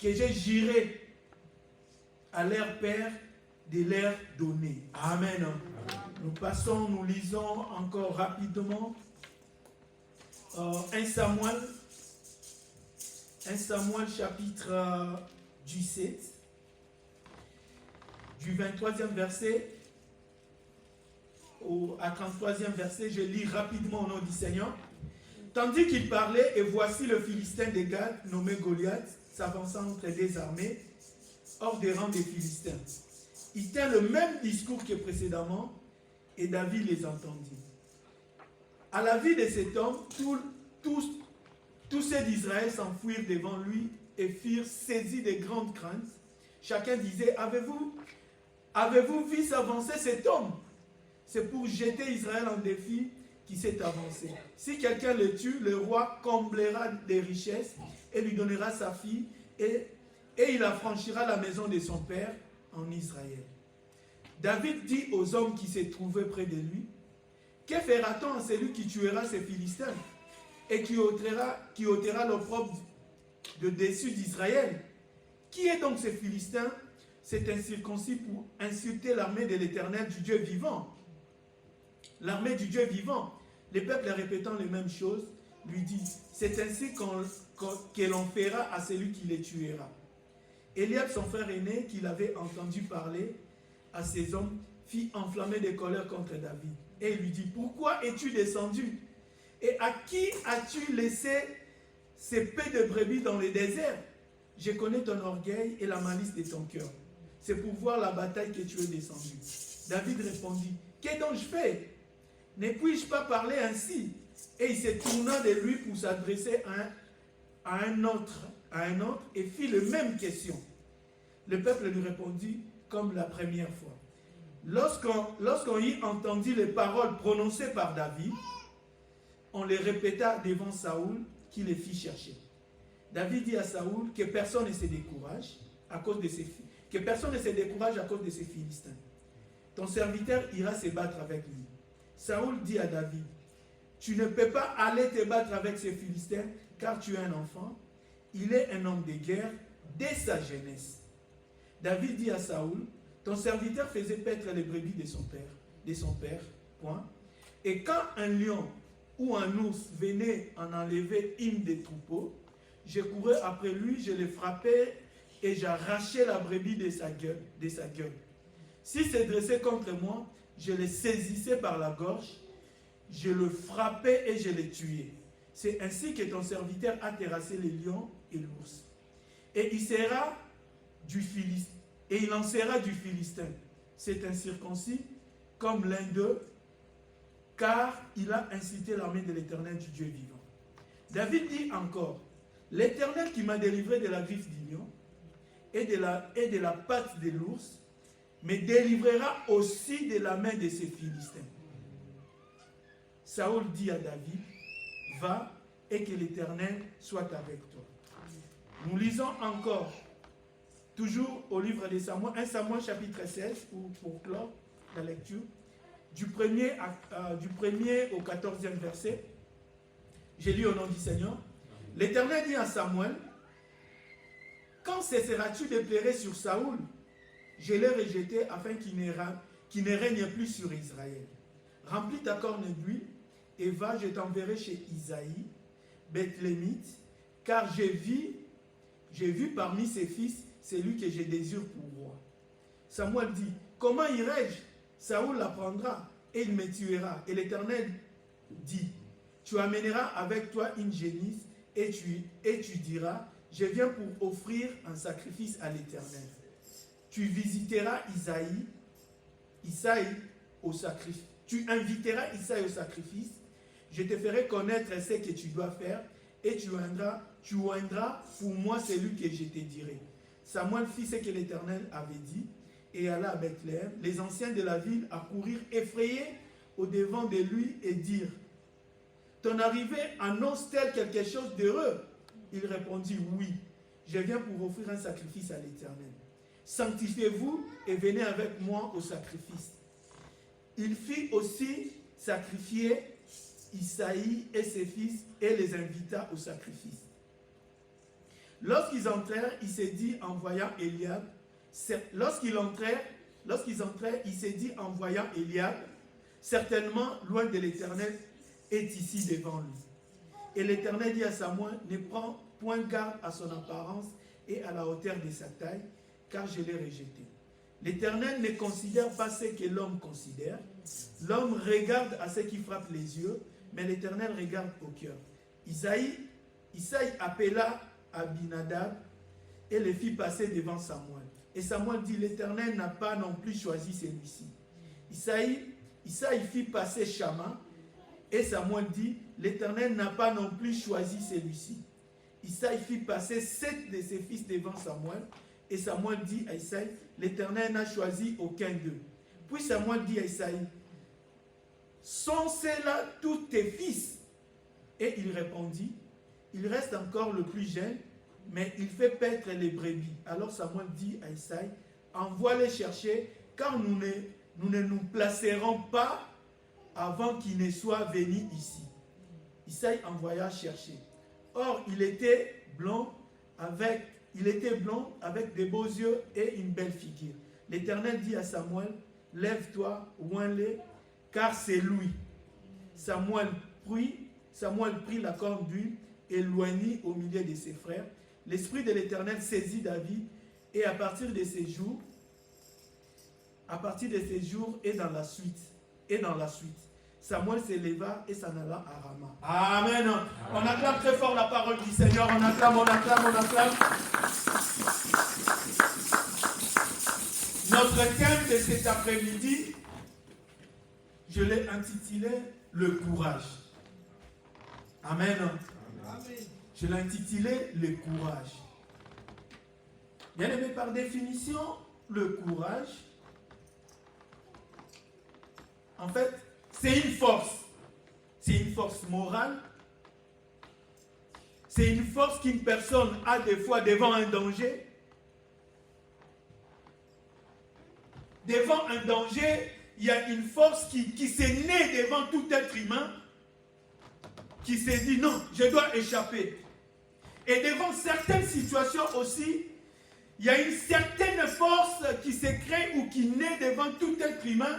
que j'ai juré à leur père de leur donner. Amen. Nous passons, nous lisons encore rapidement 1 Samuel chapitre 17, du 23e verset à 33e verset. Je lis rapidement au nom du Seigneur. Tandis qu'il parlait, et voici le Philistin de Gad, nommé Goliath, s'avançant entre des armées, hors des rangs des Philistins. Il tint le même discours que précédemment, et David les entendit. À la vue de cet homme, tous ceux d'Israël s'enfuirent devant lui et furent saisis de grandes craintes. Chacun disait, avez-vous vu s'avancer cet homme? C'est pour jeter Israël en défi qui s'est avancé. Si quelqu'un le tue, le roi comblera des richesses et lui donnera sa fille et il affranchira la maison de son père en Israël. David dit aux hommes qui se trouvaient près de lui, que fera-t-on à celui qui tuera ces Philistins et qui ôtera l'opprobre de dessus d'Israël? Qui est donc ce Philistin? C'est incirconcis pour insulter l'armée de l'Éternel, du Dieu vivant. L'armée du Dieu vivant. Les peuples répétant les mêmes choses lui disent, c'est ainsi que l'on fera à celui qui les tuera. Eliab, son frère aîné, qui l'avait entendu parler à ces hommes, fit enflammer de colère contre David. Et il lui dit, pourquoi es-tu descendu? Et à qui as-tu laissé ces paix de brebis dans le désert? Je connais ton orgueil et la malice de ton cœur. C'est pour voir la bataille que tu es descendu. David répondit, qu'est-ce donc je fais? Ne puis-je pas parler ainsi? Et il se tourna de lui pour s'adresser à un autre et fit la même question. Le peuple lui répondit comme la première fois. Lorsqu'on y entendit les paroles prononcées par David, on les répéta devant Saoul qui les fit chercher. David dit à Saoul que personne ne se décourage à cause de ses Philistins. Ton serviteur ira se battre avec lui. Saoul dit à David, tu ne peux pas aller te battre avec ces Philistins car tu es un enfant. Il est un homme de guerre dès sa jeunesse. David dit à Saoul, ton serviteur faisait paître les brebis de son père, point. Et quand un lion ou un ours venait en enlever une des troupeaux, je courais après lui, je le frappais et j'arrachais la brebis de sa gueule. S'il se dressait contre moi, je le saisissais par la gorge, je le frappais et je le tuais. C'est ainsi que ton serviteur a terrassé les lions et l'ours. Et il en sera du Philistin. C'est incirconcis comme l'un d'eux, car il a incité l'armée de l'Éternel du Dieu vivant. David dit encore, l'Éternel qui m'a délivré de la griffe du lion et de la patte de l'ours, me délivrera aussi de la main de ces Philistins. Saoul dit à David, va et que l'Éternel soit avec toi. Nous lisons encore, toujours au livre de Samuel, 1 Samuel chapitre 16, pour clore la lecture, du 1er au 14e verset. J'ai lu au nom du Seigneur. L'Éternel dit à Samuel, quand cesseras-tu de pleurer sur Saoul? Je l'ai rejeté afin qu'il ne règne plus sur Israël. Remplis ta corne d'huile et va, je t'enverrai chez Isaïe, Bethlémite, car j'ai vu parmi ses fils celui que je désire pour roi. Samuel dit, comment irai-je? Saoul l'apprendra et il me tuera. Et l'Éternel dit, tu amèneras avec toi une génisse et tu diras, je viens pour offrir un sacrifice à l'Éternel. Tu visiteras Isaïe au sacrifice. Tu inviteras Isaïe au sacrifice. Je te ferai connaître ce que tu dois faire et tu oindras pour moi celui que je te dirai. Samuel fit ce que l'Éternel avait dit et alla à Bethléem. Les anciens de la ville accourirent effrayés au-devant de lui et dirent, ton arrivée annonce-t-elle quelque chose d'heureux? Il répondit, oui, je viens pour offrir un sacrifice à l'Éternel. Sanctifiez-vous et venez avec moi au sacrifice. Il fit aussi sacrifier Isaïe et ses fils et les invita au sacrifice. Lorsqu'ils entrèrent, il s'est dit en voyant Eliab, lorsqu'ils entrèrent, il s'est dit en voyant Eliab, certainement loin de l'Éternel est ici devant lui. Et l'Éternel dit à Samuel, ne prends point garde à son apparence et à la hauteur de sa taille, car je l'ai rejeté. L'Éternel ne considère pas ce que l'homme considère. L'homme regarde à ce qui frappe les yeux, mais l'Éternel regarde au cœur. Isaïe appela Abinadab et le fit passer devant Samuel. Et Samuel dit, l'Éternel n'a pas non plus choisi celui-ci. Isaïe fit passer Shama, et Samuel dit, l'Éternel n'a pas non plus choisi celui-ci. Isaïe fit passer 7 de ses fils devant Samuel, et Samuel dit à Isaïe, l'Éternel n'a choisi aucun d'eux. Puis Samuel dit à Isaïe, sont ceux-là tous tes fils? Et il répondit, il reste encore le plus jeune, mais il fait paître les brebis. Alors Samuel dit à Isaïe, envoie-les chercher, car nous ne nous placerons pas avant qu'il ne soit venu ici. Isaïe envoya chercher. Or, il était blond avec des beaux yeux et une belle figure. L'Éternel dit à Samuel, lève-toi, oins-le, car c'est lui. Samuel prit la corne d'huile et l'oignit au milieu de ses frères. L'Esprit de l'Éternel saisit David, et à partir de ces jours et dans la suite, Samuel s'éleva et s'en alla à Rama. Amen. On acclame très fort la parole du Seigneur. On acclame. Notre thème de cet après-midi, je l'ai intitulé « Le courage ». Amen. Je l'ai intitulé « Le courage ». Bien aimé, par définition, le courage, en fait, c'est une force. C'est une force morale. C'est une force qu'une personne a des fois devant un danger. Devant un danger, il y a une force qui s'est née devant tout être humain, qui s'est dit non, je dois échapper. Et devant certaines situations aussi, il y a une certaine force qui se crée ou qui naît devant tout être humain,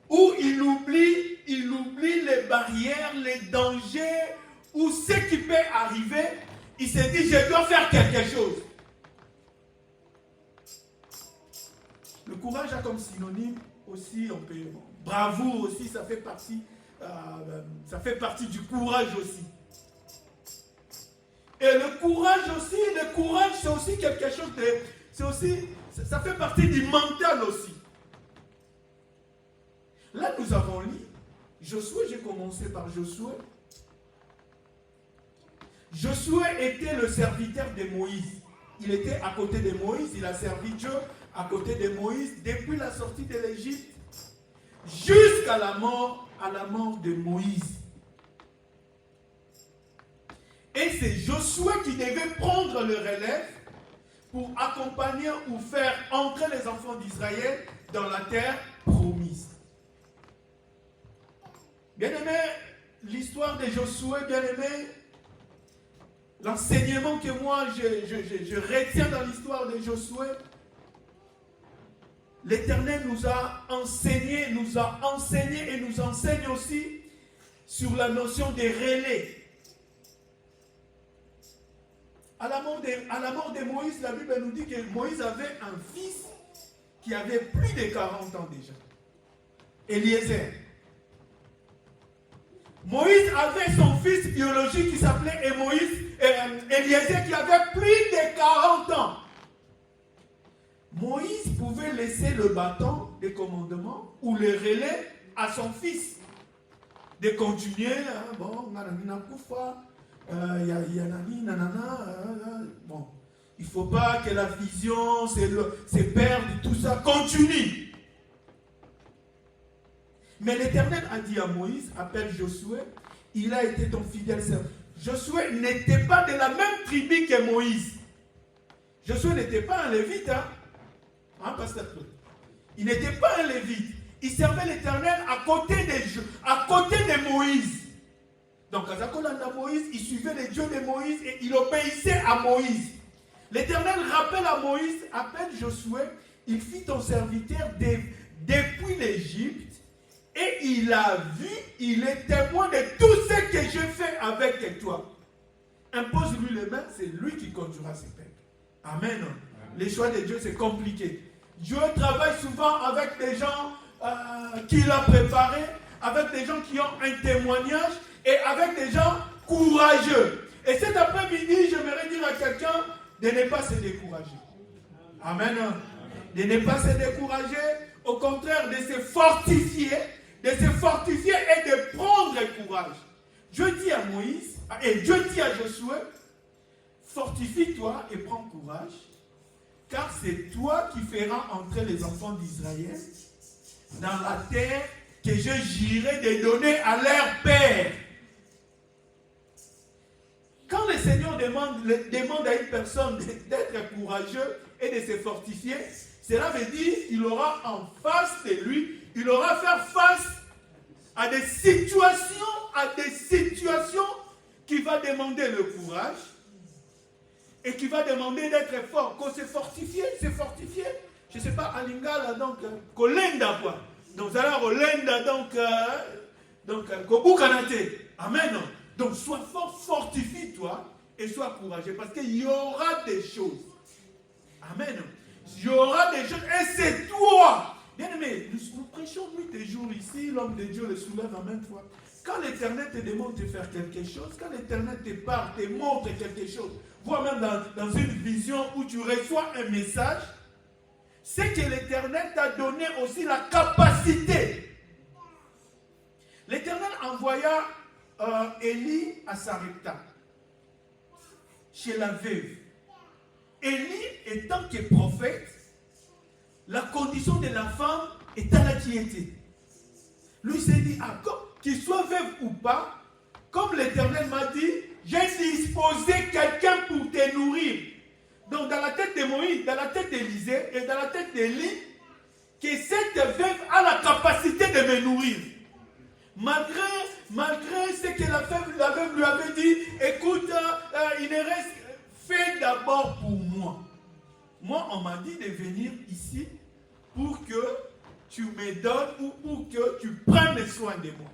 où il oublie les barrières, les dangers, ou ce qui peut arriver. Il s'est dit, je dois faire quelque chose. Le courage a comme synonyme aussi, bravoure aussi, ça fait partie du courage aussi. Et le courage c'est aussi quelque chose ça fait partie du mental aussi. Là, nous avons lu Josué, j'ai commencé par Josué. Josué était le serviteur de Moïse. Il était à côté de Moïse, il a servi Dieu à côté de Moïse depuis la sortie de l'Égypte jusqu'à la mort de Moïse. Et c'est Josué qui devait prendre le relève pour accompagner ou faire entrer les enfants d'Israël dans la terre promise. Bien-aimé, l'histoire de Josué, bien-aimé, l'enseignement que moi je retiens dans l'histoire de Josué, l'Éternel nous a enseigné et nous enseigne aussi sur la notion des relais. À la mort de Moïse, la Bible nous dit que Moïse avait un fils qui avait plus de 40 ans déjà. Eliezer. Moïse avait son fils biologique qui s'appelait Eliezer qui avait plus de 40 ans. Moïse pouvait laisser le bâton de commandement ou le relais à son fils. De continuer, bon, il ne faut pas que la vision se perde, tout ça continue. Mais l'Éternel a dit à Moïse, appelle Josué, il a été ton fidèle serviteur. Josué n'était pas de la même tribu que Moïse. Josué n'était pas un lévite, pasteur Claude. Il n'était pas un lévite. Il servait l'Éternel à côté de Moïse. Donc, à Moïse, il suivait les dieux de Moïse et il obéissait à Moïse. L'Éternel rappelle à Moïse, appelle Josué, il fit ton serviteur depuis l'Égypte et il a vu, il est témoin de tout ce que je fais avec toi. Impose-lui les mains, c'est lui qui conduira ses peuples. Amen. Les choix de Dieu, c'est compliqué. Dieu travaille souvent avec des gens qu'il a préparés, avec des gens qui ont un témoignage et avec des gens courageux. Et cet après-midi, j'aimerais dire à quelqu'un de ne pas se décourager. Amen. De ne pas se décourager, au contraire, de se fortifier et de prendre courage. Dieu dit à Moïse, et Dieu dit à Josué, fortifie-toi et prends courage, car c'est toi qui feras entrer les enfants d'Israël dans la terre que je jurerai de donner à leur père. Quand le Seigneur demande à une personne d'être courageux et de se fortifier, cela veut dire qu'il aura en face de lui, il aura à faire face à des situations qui va demander le courage et qui va demander d'être fort. Qu'on se fortifier. Je ne sais pas, à Lingala, donc, Kolenda, quoi. Donc, alors, Olenda, donc, Kobukanate. Amen. Donc, sois fort, fortifie-toi et sois courageux parce qu'il y aura des choses. Amen. Il y aura des choses et c'est toi. Bien aimé, nous prêchons nuit et jour ici, l'homme de Dieu le soulève en même fois. Quand l'Éternel te demande de faire quelque chose, quand l'Éternel te parle, te montre quelque chose, voire même dans une vision où tu reçois un message, c'est que l'Éternel t'a donné aussi la capacité. L'Éternel envoya Élie à Sarepta, chez la veuve. Élie, étant que prophète, la condition de la femme est à la piété. Lui s'est dit, qu'il soit veuve ou pas, comme l'Éternel m'a dit, j'ai disposé quelqu'un pour te nourrir. Donc dans la tête de Moïse, dans la tête d'Élisée et dans la tête d'Élie, que cette veuve a la capacité de me nourrir. Malgré ce que la veuve lui avait dit, écoute, il ne reste, fais d'abord pour moi. Moi, on m'a dit de venir ici pour que tu me donnes ou pour que tu prennes soin de moi.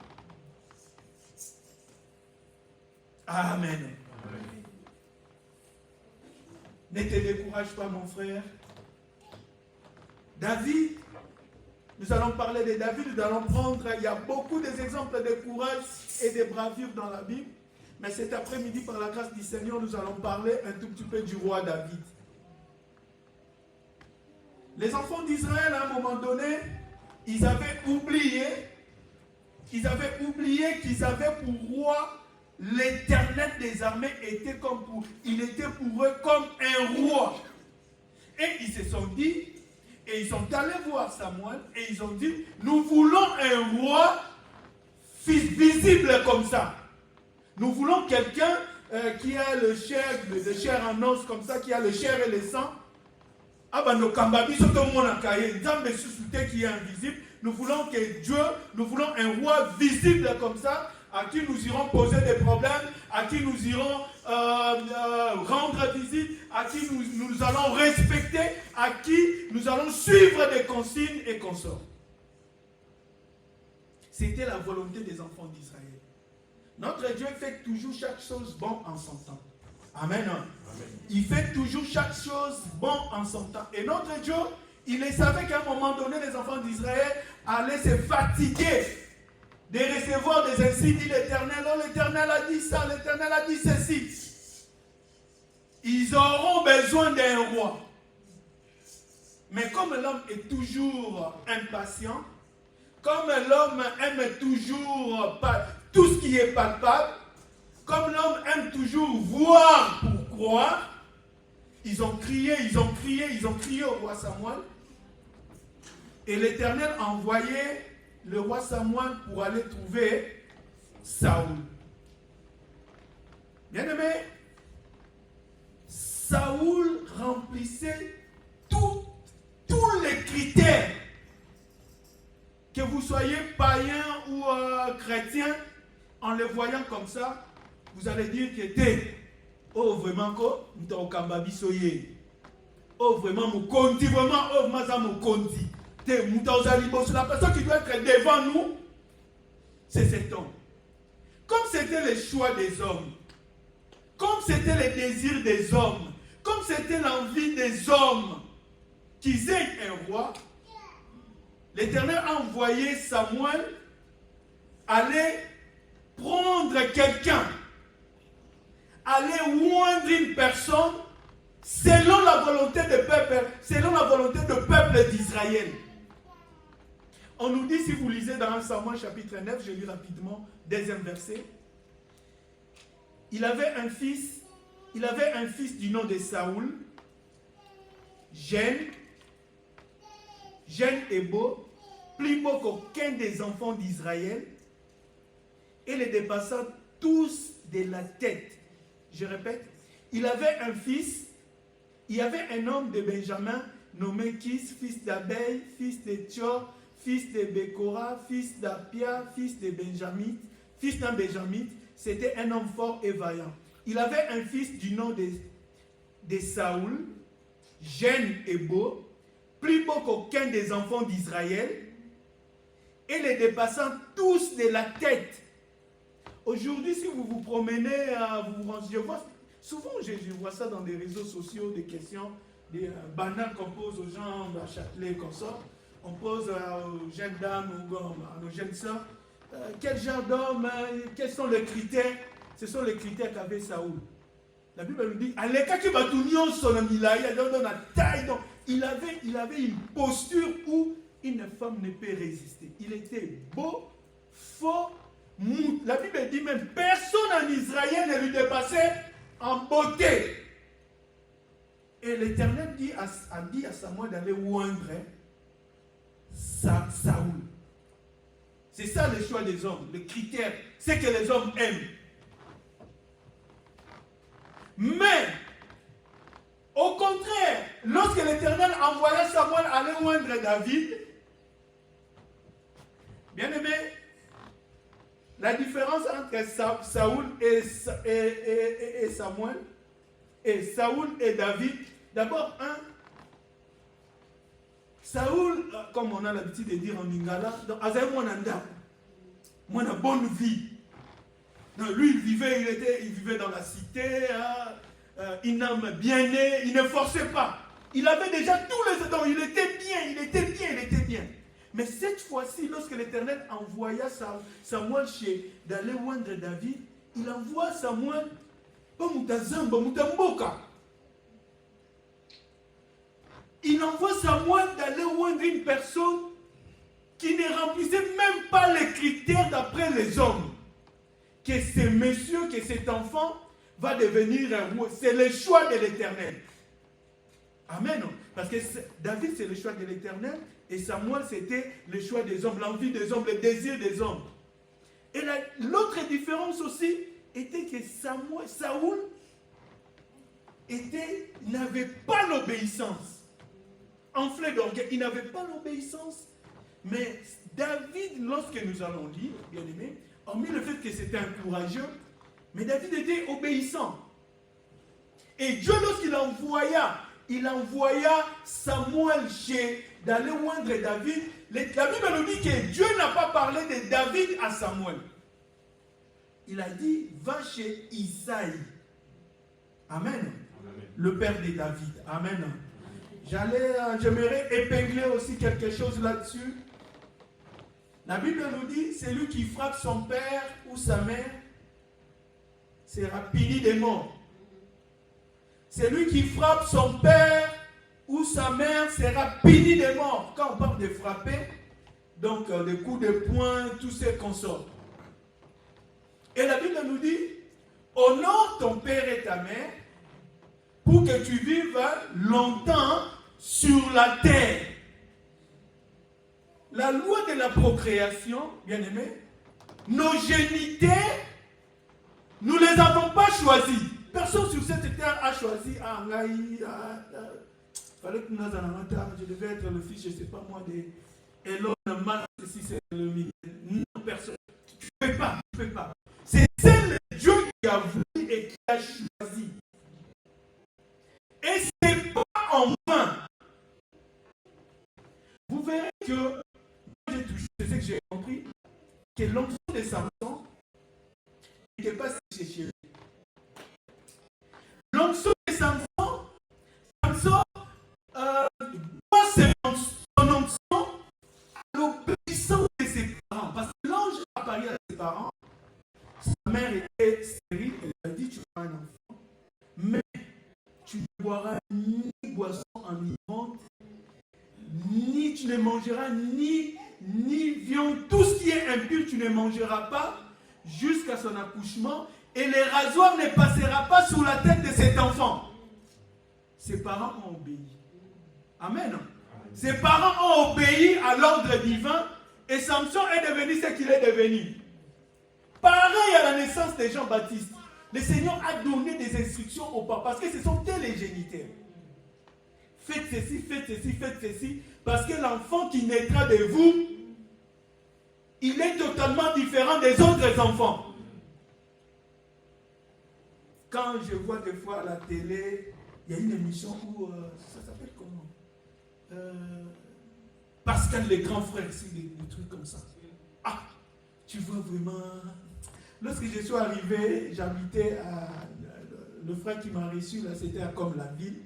Amen. Amen. Ne te décourage pas, mon frère. David, nous allons parler de David, nous allons prendre, il y a beaucoup d'exemples de courage et de bravure dans la Bible. Mais cet après-midi, par la grâce du Seigneur, nous allons parler un tout petit peu du roi David. Les enfants d'Israël, à un moment donné, ils avaient oublié qu'ils avaient pour roi l'Éternel des armées. Il était pour eux comme un roi. Et ils se sont dit, et ils sont allés voir Samuel, et ils ont dit, nous voulons un roi visible comme ça. Nous voulons quelqu'un qui a le chair en os comme ça, qui a le chair et le sang. Qui est invisible. Nous voulons que Dieu, nous voulons un roi visible comme ça, à qui nous irons poser des problèmes, à qui nous irons rendre visite, à qui nous allons respecter, à qui nous allons suivre des consignes et consorts. C'était la volonté des enfants d'Israël. Notre Dieu fait toujours chaque chose bon en son temps. Amen. Amen. Il fait toujours chaque chose bon en son temps. Et notre Dieu, il savait qu'à un moment donné, les enfants d'Israël allaient se fatiguer de recevoir des insignes de l'Éternel. Oh, l'Éternel a dit ça, l'Éternel a dit ceci. Ils auront besoin d'un roi. Mais comme l'homme est toujours impatient, comme l'homme aime toujours tout ce qui est palpable, comme l'homme aime toujours voir pour croire, ils ont crié au roi Samuel. Et l'Éternel a envoyé le roi Samuel pour aller trouver Saoul. Bien-aimé, Saoul remplissait tous les critères. Que vous soyez païen ou chrétien, en les voyant comme ça, vous allez dire que t'es, oh vraiment, oh vraiment, Mukonti, vraiment, oh Maza Mukonti. T'es la personne qui doit être devant nous, c'est cet homme. Comme c'était le choix des hommes, comme c'était le désir des hommes, comme c'était l'envie des hommes qu'ils aient un roi, l'Éternel a envoyé Samuel aller prendre quelqu'un, aller oindre une personne selon la volonté de peuple d'Israël. On nous dit, si vous lisez dans 1 Samuel chapitre 9, je lis rapidement, deuxième verset. Il avait un fils du nom de Saoul, jeune et beau, plus beau qu'aucun des enfants d'Israël, et les dépassant tous de la tête. Je répète, il avait un fils, il y avait un homme de Benjamin nommé Kis, fils d'Abeil, fils de Tchor, fils de Bekora, fils d'Apia, fils de Benjamin, fils d'un Benjamite. C'était un homme fort et vaillant. Il avait un fils du nom de Saoul, jeune et beau, plus beau qu'aucun des enfants d'Israël, et les dépassant tous de la tête. Aujourd'hui, si vous vous promenez, souvent je vois ça dans des réseaux sociaux, des questions, des banales qu'on pose aux gens à Châtelet, comme ça. On pose aux jeunes dames ou à nos jeunes sœurs, quel genre d'homme, quels sont les critères? Ce sont les critères qu'avait Saoul. La Bible nous dit, il avait une posture où une femme ne peut résister. Il était beau, fort, mou. La Bible dit même, personne en Israël ne lui dépassait en beauté. Et l'Éternel a dit à Samuel d'aller oindre Saoul. C'est ça le choix des hommes, le critère, c'est que les hommes aiment. Mais, au contraire, lorsque l'Éternel envoya Samuel aller oindre David, bien aimé, la différence entre Saoul et Samuel, et Saoul et David, d'abord, Saoul, comme on a l'habitude de dire en Lingala, moi, une bonne vie. Non, lui, il vivait dans la cité, une âme bien née, il ne forçait pas. Il avait déjà tous les dons, il était bien. Mais cette fois-ci, lorsque l'Éternel envoya Samuel d'aller oindre David, il envoie Samuel, il envoie Samuel d'aller oindre une personne qui ne remplissait même pas les critères d'après les hommes. Que ce monsieur, que cet enfant va devenir un roi. C'est le choix de l'Éternel. Amen. Parce que David, c'est le choix de l'Éternel. Et Samuel, c'était le choix des hommes, l'envie des hommes, le désir des hommes. Et l'autre différence aussi était que Saoul n'avait pas l'obéissance. Enflé d'orgueil, il n'avait pas l'obéissance. Mais David, lorsque nous allons lire, bien aimé, hormis le fait que c'était un courageux, mais David était obéissant. Et Dieu, lorsqu'il envoya Samuel d'aller oindre David, la Bible nous dit que Dieu n'a pas parlé de David à Samuel. Il a dit, va chez Isaïe. Amen. Amen. Le père de David. Amen. J'aimerais épingler aussi quelque chose là-dessus. La Bible nous dit, celui qui frappe son père ou sa mère sera puni de mort. Celui qui frappe son père ou sa mère sera puni de mort. Quand on parle de frapper, donc des coups de poing, tous ces consorts. Et la Bible nous dit, honore ton père et ta mère pour que tu vives longtemps sur la terre. La loi de la procréation, bien aimé, nos géniteurs, nous ne les avons pas choisis. Personne sur cette terre a choisi fallait que nous je devais être le fils, je ne sais pas moi, de Elon Musk, si c'est le milieu. Non, personne. Tu ne peux pas. C'est celle de Dieu qui a voulu et qui a choisi. Et ce n'est pas en vain. Vous verrez que, j'ai touché, c'est ce que j'ai compris, que l'onction de Samson n'était pas chez lui. L'onction de Samson son onction à l'obéissance de ses parents. Parce que l'ange a parlé à ses parents, sa mère était stérile, elle a dit tu auras un enfant, mais tu ne boiras ni boisson enivrante, ni tu ne mangeras ni viande, tout ce qui est impur, tu ne mangeras pas jusqu'à son accouchement, et les rasoirs ne passera pas sur la tête de cet enfant. Ses parents ont obéi. Amen. Ses parents ont obéi à l'ordre divin et Samson est devenu ce qu'il est devenu. Pareil à la naissance de Jean-Baptiste. Le Seigneur a donné des instructions au papa parce que ce sont eux les géniteurs. Faites ceci, faites ceci, faites ceci, parce que l'enfant qui naîtra de vous, il est totalement différent des autres enfants. Quand je vois des fois à la télé, il y a une émission où, ça s'appelle comment Pascal les grands frères, c'est des trucs comme ça. Ah, tu vois vraiment. Lorsque je suis arrivé, j'habitais à. Le frère qui m'a reçu, là, c'était à comme la ville.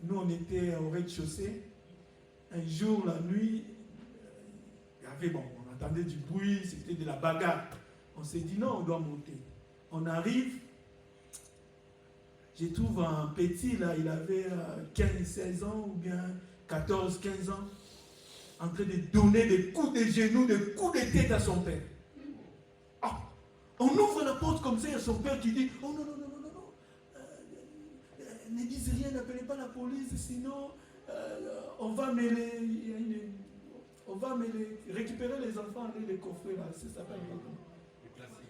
Nous, on était au rez-de-chaussée. Un jour, la nuit, il y avait, bon, on entendait du bruit, c'était de la bagarre. On s'est dit, non, on doit monter. On arrive. Je trouve un petit, là, il avait 15-16 ans ou bien 14-15 ans, en train de donner des coups de genoux, des coups de tête à son père. Ah, on ouvre la porte comme ça, il y a son père qui dit, oh non, non, non, non, non, ne dites rien, n'appelez pas la police, sinon on va mêler, récupérer les enfants, aller les coffrer là, c'est ça.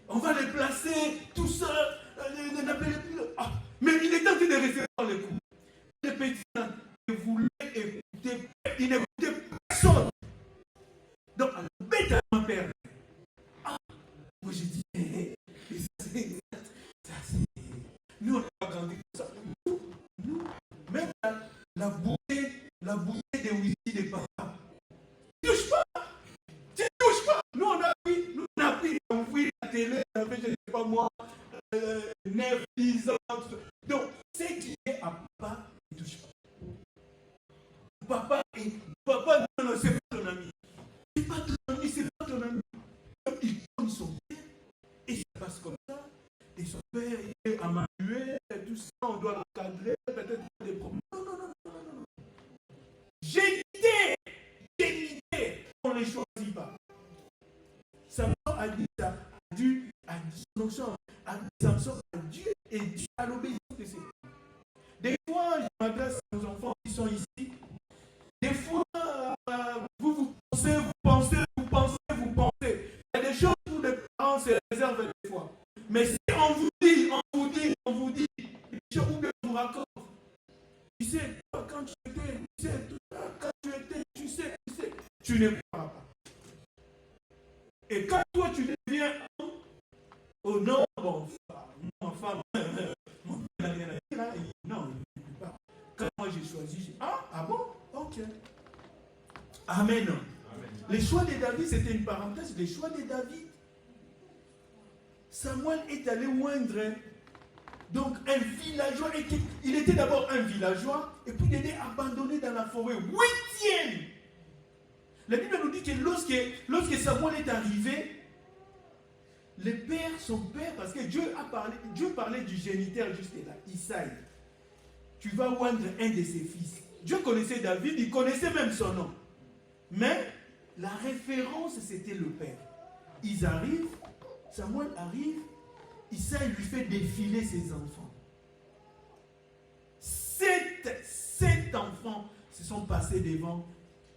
On va les placer, tout ça, n'appelez plus. Ah, mais il est en train de rester dans les coups. Les petits ne voulaient écouter, ils n'écoutaient personne. Donc, bête à mon père. Ah, moi j'ai dit, nous on n'a pas grandi comme ça. Nous, même la bouteille de whisky des parents. Tu touches pas. Tu touches pas. Nous on a pris la télé, on a fait, je ne sais pas moi, 9, 10 ans. Donc, ce qui est à papa, ne touche pas. Papa, non, c'est pas ton ami. C'est pas ton ami, c'est pas ton ami. Donc, il comme son père, et ça passe comme ça. Et son père, il est amanué, tout ça, on doit l'encadrer, peut-être des problèmes. Non, non, non, non, non, non. Génité, on ne les choisit pas. Samson a dit ça, Samson a dû et dû à l'obéissance de ses parents. Des fois, je m'adresse aux enfants qui sont ici. Des fois, vous pensez. Il y a des choses où les parents se réservent des fois. Mais si on vous dit, des choses où on vous raconte. Tu sais, quand tu étais, tu ne crois pas. Et quand toi tu deviens oh non, bon, mon femme, mon père n'a rien à dire, hein, non, il ne peut pas. Quand moi j'ai choisi, ah bon, ok. Amen. Les choix de David, c'était une parenthèse, les choix de David. Samuel est allé oindre, donc un villageois, il était d'abord un villageois, et puis il était abandonné dans la forêt, 8e. La Bible nous dit que lorsque Samuel est arrivé, le père, son père, parce que Dieu parlait du géniteur juste là, Isaïe. Tu vas oindre un de ses fils. Dieu connaissait David, il connaissait même son nom. Mais la référence, c'était le père. Ils arrivent, Samuel arrive, Isaïe lui fait défiler ses enfants. 7 enfants se sont passés devant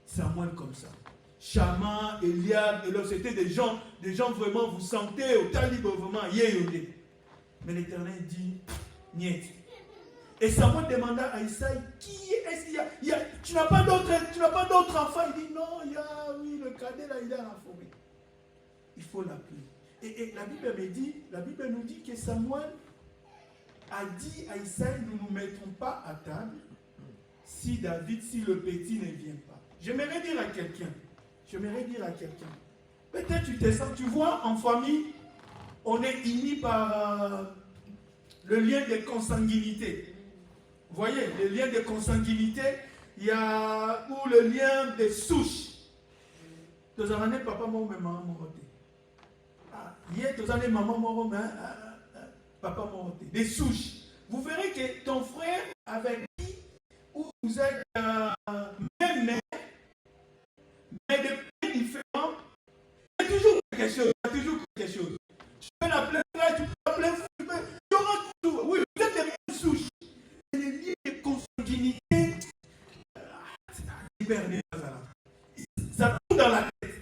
Samuel comme ça. Chama, Eliab, et là c'était des gens vraiment, vous sentez au talib vraiment, yéyodé. Mais l'Éternel dit, niet. Et Samuel demanda à Isaïe, qui est-ce qu'il y a, tu n'as pas d'autres enfants? Il dit, non, il y a, oui, le cadet là, il est dans la forêt. Il faut l'appeler. Et la Bible nous dit que Samuel a dit à Isaïe, nous ne nous mettrons pas à table si le petit ne vient pas. J'aimerais dire à quelqu'un, peut-être tu te sens, tu vois, en famille, on est unis par le lien de consanguinité. Vous voyez, le lien de consanguinité, il y a ou le lien de souche. Tous en années, papa, maman, moroté. Hier, tous en années, maman, maman, papa, moroté. Des souches. Vous verrez que ton frère, avec qui, où vous êtes même mère, mais de pays différents, il y a toujours quelque chose. Tu peux l'appeler frère, tu peux l'appeler frère, il y aura tout. Oui, vous êtes des mêmes souches. Et les liens de consanguinité, ça tourne dans la tête.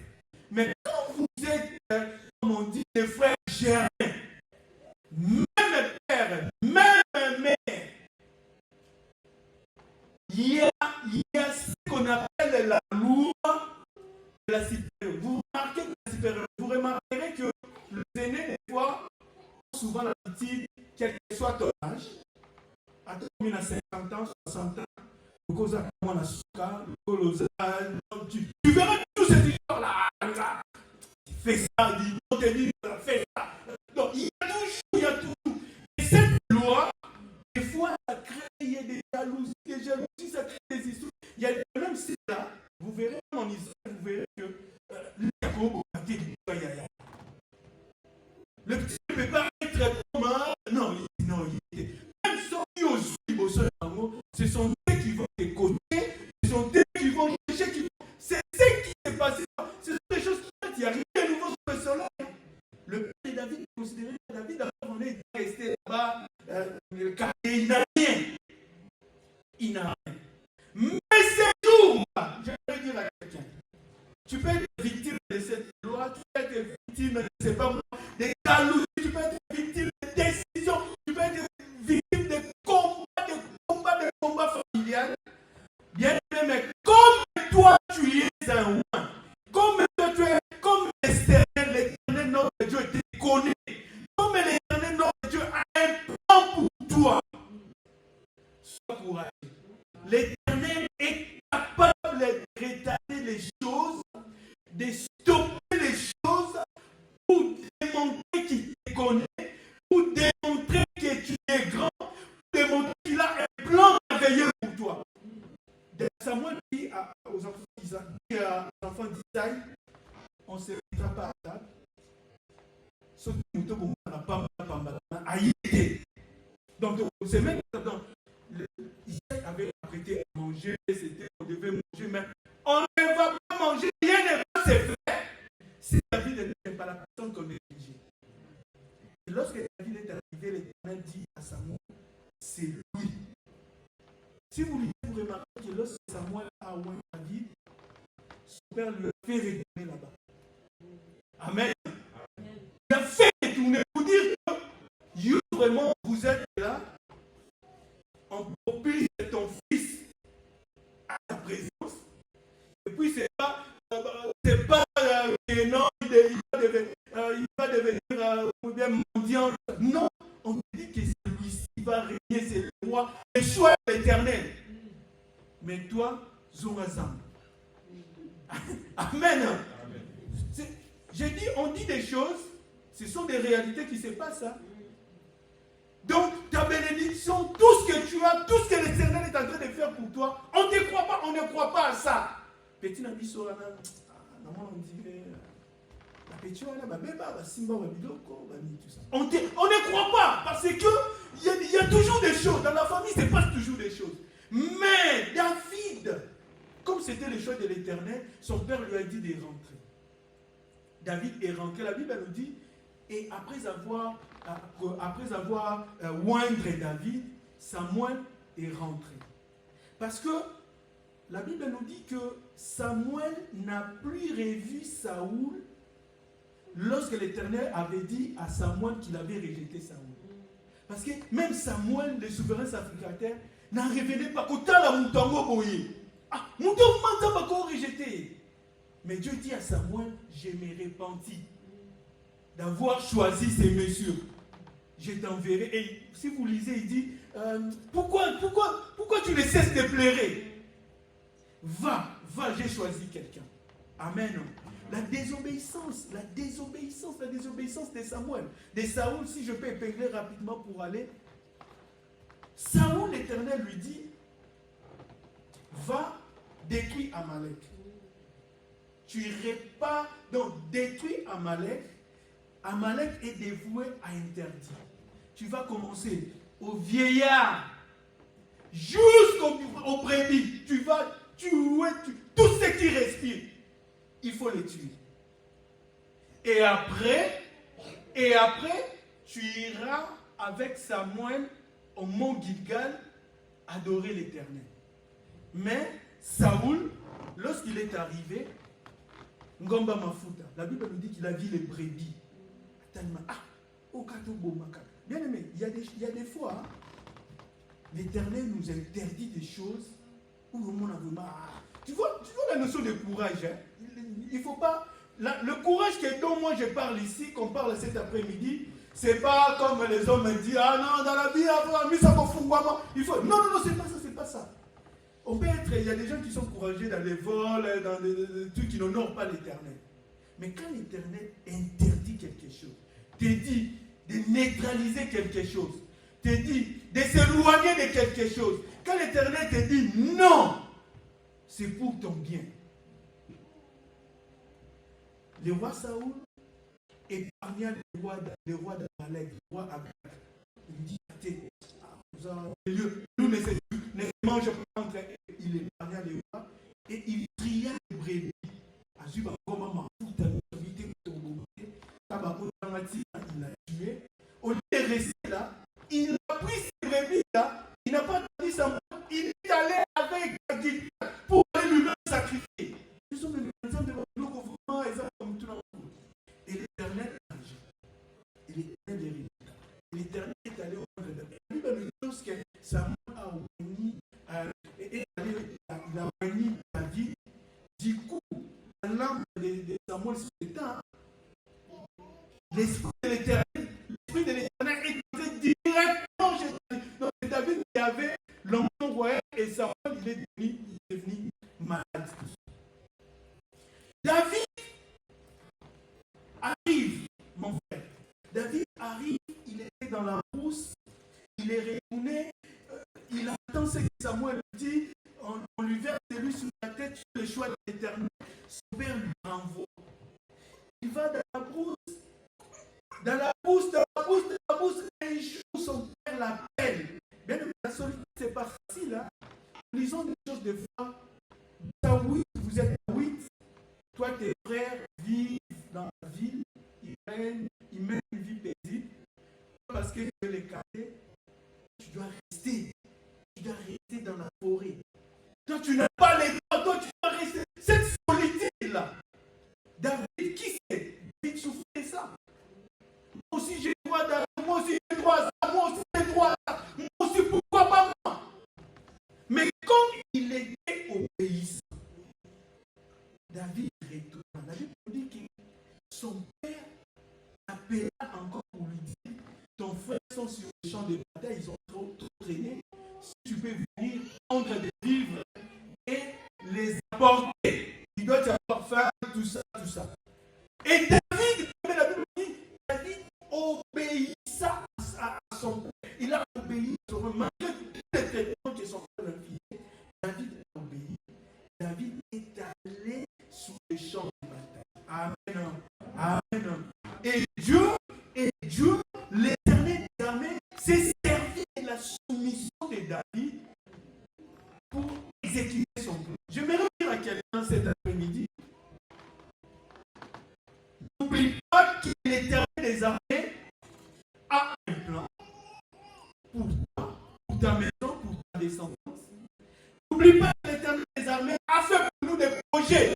Mais quand vous êtes, comme on dit, des frères germains, même père, même mère, il y a ce qu'on appelle la loi de la supérieure. Vous remarquerez que les aînés, des fois, ont souvent l'habitude, quel que soit ton âge, à 50 ans, 60 ans, tu verras tous ces histoires-là. Fais ça, fais ça. Donc, il y a toujours. Et cette loi, des fois, ça crée des jalousies, ça crée des histoires. Il y a même là, vous verrez en Israël, vous verrez que le petit ne peut pas être comme un. Non, même si ce sont eux qui vont te côté, ce sont eux qui vont chercher, c'est ce qui s'est passé. Ce sont des choses qui il y a rien de nouveau sur le soleil. Le père de David est considéré que David, on est resté là-bas, il n'a rien. Il n'a rien. Mais ces jours-là, je vais dire à quelqu'un, tu peux être victime de cette loi, tu peux être victime, je ne sais pas moi, des jalousies, tu peux être victime de décisions, tu peux être victime de combats familiales. Bien aimé, mais comme toi tu es un roi, comme toi tu es, comme l'éternel notre Dieu te connaît, comme l'éternel notre Dieu a un plan pour toi, sois courageux. L'éternel est capable de retarder les choses, de stopper les choses pour démontrer qu'il te connaît, pour démontrer que tu es grand, pour démontrer qu'il a un plan merveilleux pour toi. Samuel dit aux enfants d'Isaïe, on ne se mettra pas à table. Sauf que nous pas donc, on se met dans Isaïe avait apprêté à manger, c'était on devait manger, mais on ne va pas manger, rien ne va se faire si David n'est pas la personne qu'on est obligé. Et lorsque David est arrivé, l'Éternel dit à Samuel, c'est lui. Si vous lisez, vous remarquez que lorsque Samuel a oint David, son père lui a fait retourner là-bas. Amen. Il a fait retourner pour dire que vraiment vous êtes là, on propulse ton fils à ta présence. Et puis c'est pas non, il va devenir bien mendiant. Non, on dit que celui-ci va régner, c'est le roi, le choix de l'Éternel. Mais toi, Zorazam. Amen. J'ai dit, on dit des choses, ce sont des réalités qui se passent. Hein? Donc, ta bénédiction, tout ce que tu as, tout ce que l'Éternel est en train de faire pour toi, on ne croit pas, on ne croit pas à ça. Petit Nabi Sorana, on dirait, la petite on ne croit pas, parce que il y a toujours des choses, dans la famille, il se passe toujours des choses. Mais David, comme c'était le choix de l'Éternel, son père lui a dit de rentrer. David est rentré, la Bible nous dit, et après avoir oindre David, Samuel est rentré. Parce que la Bible nous dit que Samuel n'a plus revu Saoul lorsque l'Éternel avait dit à Samuel qu'il avait rejeté Saoul. Parce que même Samuel, le souverain sacrificateur, n'en revenait pas. Mais Dieu dit à Samuel, je me repentis. d'avoir choisi ces messieurs. Je t'enverrai. Et si vous lisez, il dit, pourquoi tu ne cesses de pleurer? Va, j'ai choisi quelqu'un. Amen. La désobéissance de Samuel, de Saoul, si je peux épingler rapidement pour aller. Saoul, l'Éternel lui dit, va, détruis Amalek. Tu irais pas, donc détruis Amalek. Amalek est dévoué à interdit. Tu vas commencer au vieillard jusqu'au brebis. Tu vas tuer tout ce qui respire. Il faut les tuer. Et après, tu iras avec Samuel au mont Gilgal adorer l'Éternel. Mais Saoul, lorsqu'il est arrivé, Ngomba Mafuta, la Bible nous dit qu'il a vu les brebis. Bien aimé, il y a des fois, hein, l'Éternel nous interdit des choses où le monde a vraiment... Tu vois la notion de courage, hein? Il ne faut pas... le courage dont moi je parle ici, qu'on parle cet après-midi, c'est pas comme les hommes me disent, ah non, dans la vie, il faut... Non, c'est pas ça. On peut être, il y a des gens qui sont courageux dans les vols, dans des trucs qui n'honorent pas l'Éternel. Mais quand l'Éternel interdit quelque chose, te dit de neutraliser quelque chose, te dit de s'éloigner de quelque chose, quand l'Éternel te dit non, c'est pour ton bien. Le roi Saoul épargna le roi d'Amalek, le roi Agag. Il lui dit, nous ne mangeons pas entre eux. Il épargna le roi et il tria les brebis. Il l'a tué. Au lieu de rester là, il a pris ses brebis là, il n'a pas dit ça, il est allé avec David pour aller lui-même sacrifier. Ils sont des gens de l'eau vraiment, ils ont comme tout le monde. Et l'Éternel a agi. Et l'Éternel est résultat. Et l'Éternel est allé au monde de la Bible nous dit que Samuel a béni, il a béni David. Du coup, la lampe de Samuel s'éteint. L'esprit de l'Éternel est entré directement chez David. Donc David il avait l'onction royal et Samuel il est devenu malade. David arrive, mon frère. David arrive, il était dans la brousse, il est retourné, il attend ce que Samuel lui dit, on lui verse de l'huile sur la tête, sur le choix de l'Éternel. Son père lui renvoie. Il va dans la brousse, un jour son père l'appelle. Bien que la solution, c'est pas facile. Hein? Lisons des choses de foi. Vous êtes à 8. Toi, tes frères vivent dans la ville. Ils mènent une vie paisible. Parce que tu veux les cacher, tu dois rester. Tu dois rester dans la forêt. Toi, tu n'as pas les droits. Toi, tu dois rester. Cette solitude-là. David, qui c'est? David souffrait ça. Moi aussi, j'ai droit d'argent. Moi aussi, j'ai droit à ça. Moi aussi, j'ai droit à ça. Moi aussi, pourquoi pas moi? Mais comme il était obéissant, David retourna. David dit que son père appela encore pour lui dire, ton frère sont sur le champ de bataille, ils ont trop traîné. Si tu peux venir prendre des vivres et les apporter, il doit y avoir faim, tout ça. Et David, la Bible dit, David obéissa à son père. Il a obéi à son père. Malgré tous les traitements que son père a fait, David a obéi. David est allé sur les champs de bataille. Amen. Et Dieu, l'Éternel des armées, s'est servi de la soumission de David pour exécuter son plan. J'aimerais dire à quelqu'un cet après-midi, n'oublie pas que l'Éternel des armées a un plan pour toi, pour ta maison, pour ta descendance. N'oublie pas que l'Éternel des armées a fait pour nous des projets.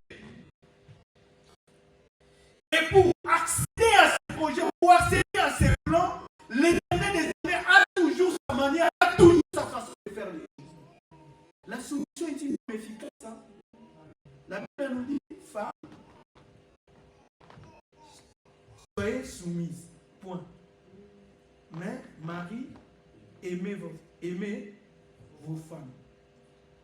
Et pour accéder à ces projets, pour accéder à ces plans, l'Éternel des armées a toujours sa manière, a toujours sa façon de faire les choses. La solution est une efficace. Hein? La Bible nous dit, femme, soyez soumises. Point. Mais Marie, aimez vos femmes.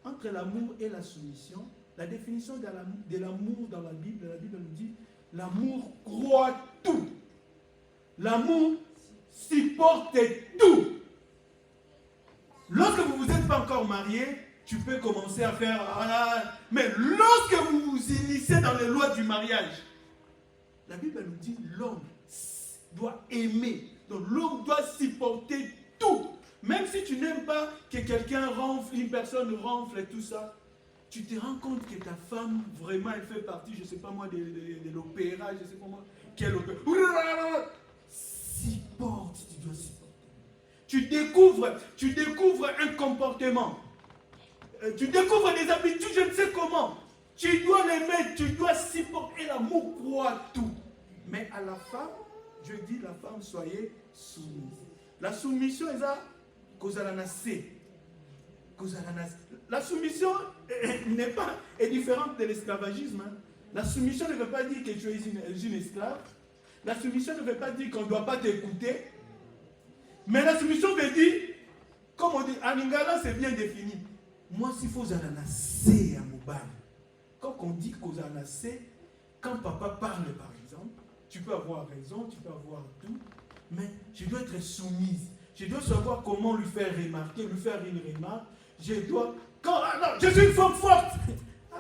Entre l'amour et la soumission, la définition de l'amour dans la Bible nous dit l'amour croit tout. L'amour supporte tout. Lorsque vous n'êtes pas encore marié, tu peux commencer à faire... mais lorsque vous vous initiez dans les lois du mariage, la Bible nous dit l'homme doit aimer. Donc l'homme doit supporter tout. Même si tu n'aimes pas que quelqu'un ronfle, une personne ronfle et tout ça, tu te rends compte que ta femme, vraiment, elle fait partie, je ne sais pas moi, de l'opéra, je ne sais pas moi, quel opéra. Supporte, tu dois supporter. Tu découvres un comportement. Tu découvres des habitudes, je ne sais comment. Tu dois l'aimer, tu dois supporter. L'amour croit tout. Mais à la femme, je dis la femme, soyez soumise. La soumission est ça. La soumission est différente de l'esclavagisme. Hein. La soumission ne veut pas dire que tu es une esclave. La soumission ne veut pas dire qu'on ne doit pas t'écouter. Mais la soumission veut dire, comme on dit, en Lingala, c'est bien défini. Moi, s'il faut zananasser à Mobile, quand on dit qu'ozanasser, quand papa parle par exemple, tu peux avoir raison, tu peux avoir tout, mais je dois être soumise. Je dois savoir comment lui faire remarquer, lui faire une remarque. Je dois... je suis une femme forte.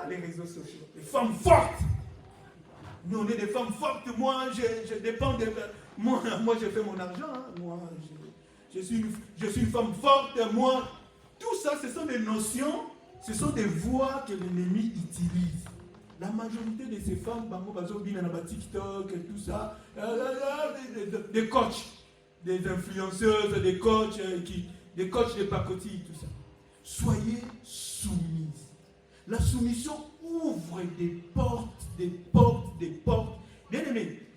Les réseaux sociaux. Les femmes fortes. Nous, on est des femmes fortes. Moi, je dépends de... Moi, je fais mon argent. Hein. Moi, je suis une femme forte. Moi, tout ça, ce sont des notions, ce sont des voix que l'ennemi utilise. La majorité de ces femmes, TikTok et tout ça, des coachs. Des influenceuses, des coachs de pacotille, tout ça. Soyez soumises. La soumission ouvre des portes. Bien aimé,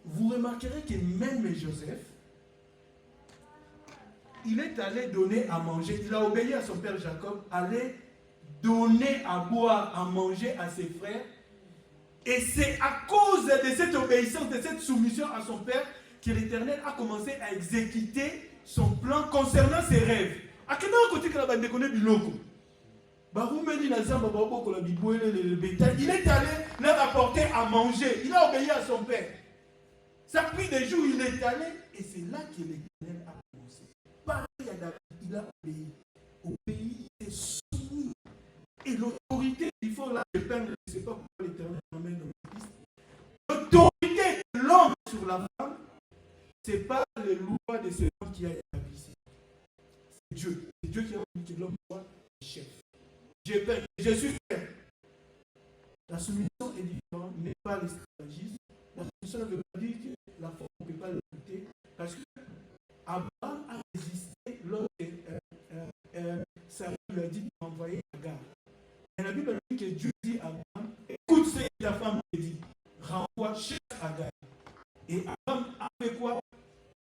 vous remarquerez que même Joseph, il est allé donner à manger, il a obéi à son père Jacob, allait donner à boire, à manger à ses frères. Et c'est à cause de cette obéissance, de cette soumission à son père, que l'Éternel a commencé à exécuter son plan concernant ses rêves. À quel côté que la bande connaît biloko? Il est allé leur apporter à manger. Il a obéi à son père. Ça a pris des jours, il est allé. Et c'est là que l'Éternel a commencé. Pareil à David, il a obéi. Au pays, il est soumis. Et l'autorité, il faut là, je ne sais pas pourquoi l'Éternel emmène dans le Christ. L'autorité de l'homme sur la femme, ce n'est pas les lois de ce homme qui a établi. C'est Dieu. C'est Dieu qui a dit que l'homme soit chef. Je suis père. La soumission est différente, n'est pas l'esclavagisme. La soumission ne veut pas dire que la femme ne peut pas l'écouter. Parce que Abraham a résisté lorsque Sarah lui a dit d'envoyer Agar. Et la Bible dit que Dieu dit à Abraham, écoute ce que ta femme te dit. Renvoie chez Agar. Et Abraham a fait quoi?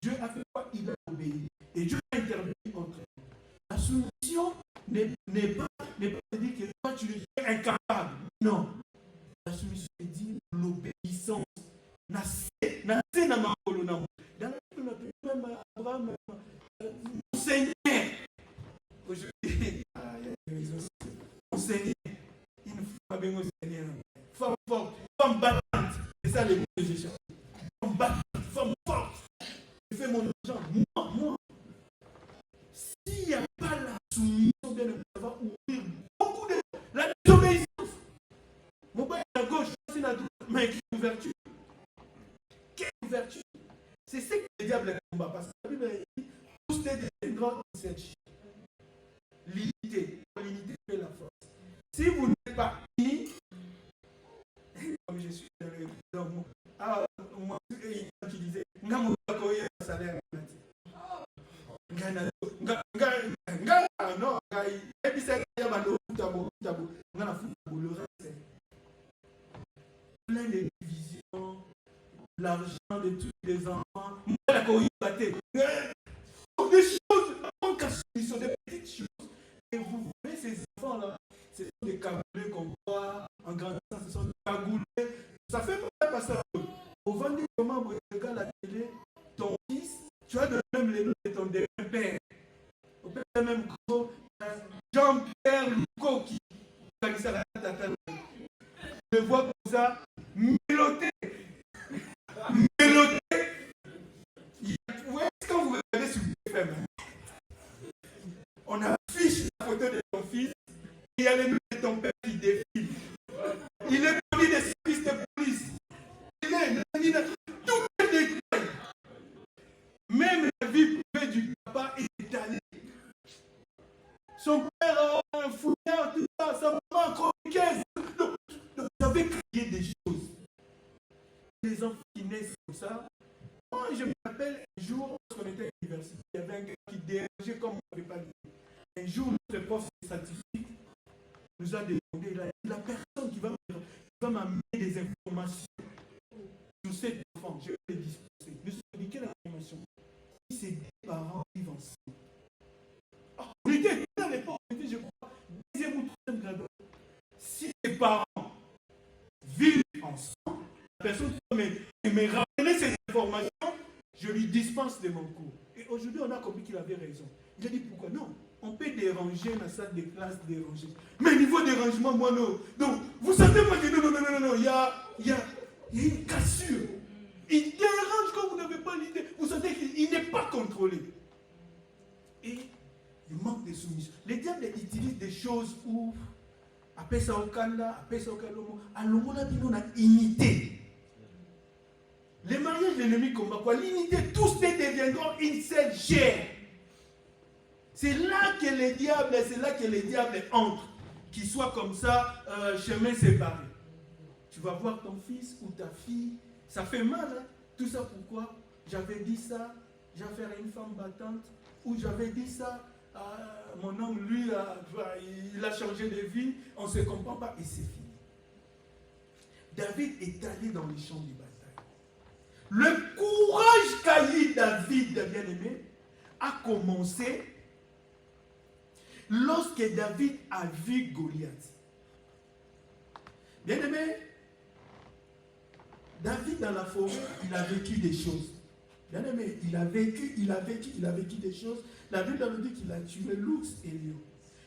Dieu a fait quoi? Il a obéi. Et Dieu a intervenu contre elle. La soumission n'est pas dire que toi tu es incapable. Non. La soumission dit l'obéissance. Dans la Bible, on appelle même Abraham mon Seigneur. Aujourd'hui, mon Seigneur. Il ne faut pas bien mon Seigneur. Femme forte, femme battante. C'est ça les mots que je cherche. Femme battante, femme forte. Je fais mon argent. Moi. S'il n'y a pas la soumission, bien, ça va ouvrir beaucoup de... La désobéissance. Mon père est à gauche, c'est la droite. Mais quelle ouverture. Quelle ouverture. C'est ce que le diable combat. Parce que la Bible dit, tous les grands cherchent. L'unité. L'unité fait la force. Si vous n'êtes pas unis, comme je suis dans mon... Ah, moi, qui disait, non, salaire. Plein de divisions, ça, mélotté. Mélotté. Vous voyez, quand vous regardez sur BFM, on affiche la photo de ton fils, et il y a les noms de ton père qui défilent. Il est connu des services de police. Il est tout est détail. Même la vie privée du papa est étalée. Son père a un fouillard, tout ça, sa maman chroniquaise. Donc, vous avez créé des choses. Les enfants qui naissent comme ça. Moi, je me rappelle un jour, lorsqu'on était à l'université, il y avait un gars qui dérangeait comme on n'avait pas dit. Un jour, notre prof de statistique nous a demandé, la personne qui va m'amener des informations sur cet enfant, je vais les disposer. Nous avons dit quelle information? Si ces deux parents vivent ensemble. On était à l'époque, je crois, 10e ou 3e grade. Si les parents vivent ensemble, la personne qui me ramener ces informations, je lui dispense de mon cours. Et aujourd'hui, on a compris qu'il avait raison. Il a dit pourquoi? Non, on peut déranger la salle de classe, déranger. Mais niveau dérangement, moi non. Donc, vous savez, moi, non, il y a une cassure. Il dérange quand vous n'avez pas l'idée. Vous savez qu'il n'est pas contrôlé. Et il manque de soumission. Les diables utilisent des choses où, après ça au Kanda, après ça au Kalomo, à l'homo là, on a unité. Les mariages, l'ennemi combat quoi? L'unité, tous deviendront une seule chair. C'est là que les diables entrent. Qu'ils soient comme ça, chemin séparé. Tu vas voir ton fils ou ta fille, ça fait mal. Hein? Tout ça pourquoi? J'avais dit ça, j'ai affaire à une femme battante, ou j'avais dit ça, mon homme, lui, il a changé de vie, on ne se comprend pas, et c'est fini. David est allé dans les champs de bataille. Le courage qu'a eu David, bien-aimé, a commencé lorsque David a vu Goliath. Bien-aimé, David dans la forêt, il a vécu des choses. Bien-aimé, il a vécu des choses. La Bible nous dit qu'il a tué l'ours et le lion.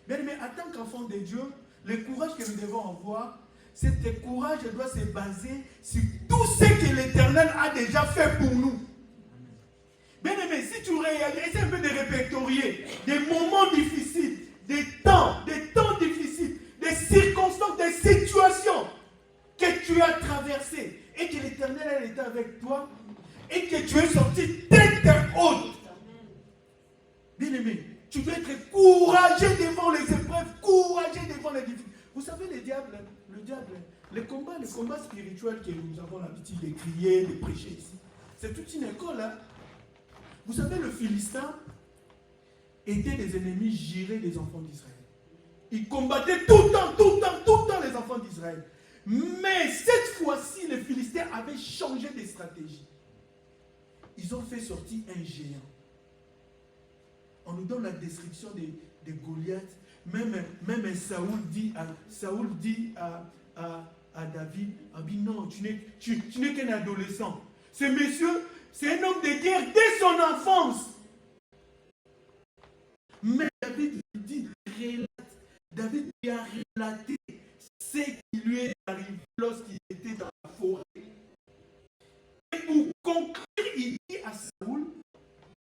Bien-aimé, en tant qu'enfant de Dieu, le courage que nous devons avoir, ce courage doit se baser sur tout ce que l'Éternel a déjà fait pour nous. Bien-aimé, si tu réalises, essaie un peu de répertorier des moments difficiles, des temps difficiles, des circonstances, des situations que tu as traversées et que l'Éternel était avec toi et que tu es sorti tête haute. Bien-aimé, tu dois être courageux devant les épreuves, courageux devant les difficultés. Vous savez, le diable, les combats spirituels que nous avons l'habitude de crier, de prêcher ici, c'est toute une école. Hein? Vous savez, le Philistin était des ennemis jurés des enfants d'Israël. Ils combattaient tout le temps les enfants d'Israël. Mais cette fois-ci, les Philistins avaient changé de stratégie. Ils ont fait sortir un géant. On nous donne la description de Goliath. Même Saoul dit à David, non, tu n'es qu'un adolescent. Ce monsieur, c'est un homme de guerre dès son enfance. Mais David lui a relaté ce qui lui est arrivé lorsqu'il était dans la forêt. Et pour conclure, il dit à Saoul,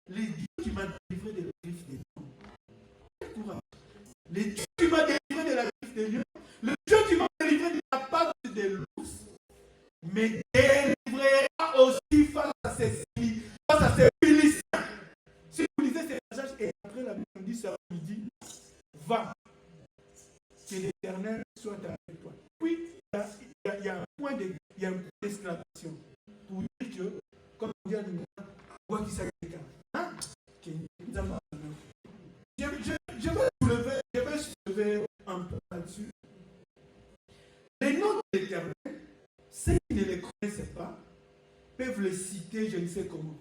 les dieux qui m'ont délivré de la griffe des lions. Quel courage. Les dieux qui m'ont délivré de la griffe des lions, le Dieu qui m'a délivré de la patte de l'ours, me délivrera aussi face à ces Philistins. Si vous lisez ces passages, et après la Bible dit ça, il dit, va, que l'Éternel soit avec toi. Puis, il y a un point d'exclamation pour dire que, comme on dit à nous, voit qui s'agit. Hein? Je vais soulever un peu là-dessus. Les noms de l'Éternel, ceux qui ne les connaissent pas, peuvent les citer, je ne sais comment.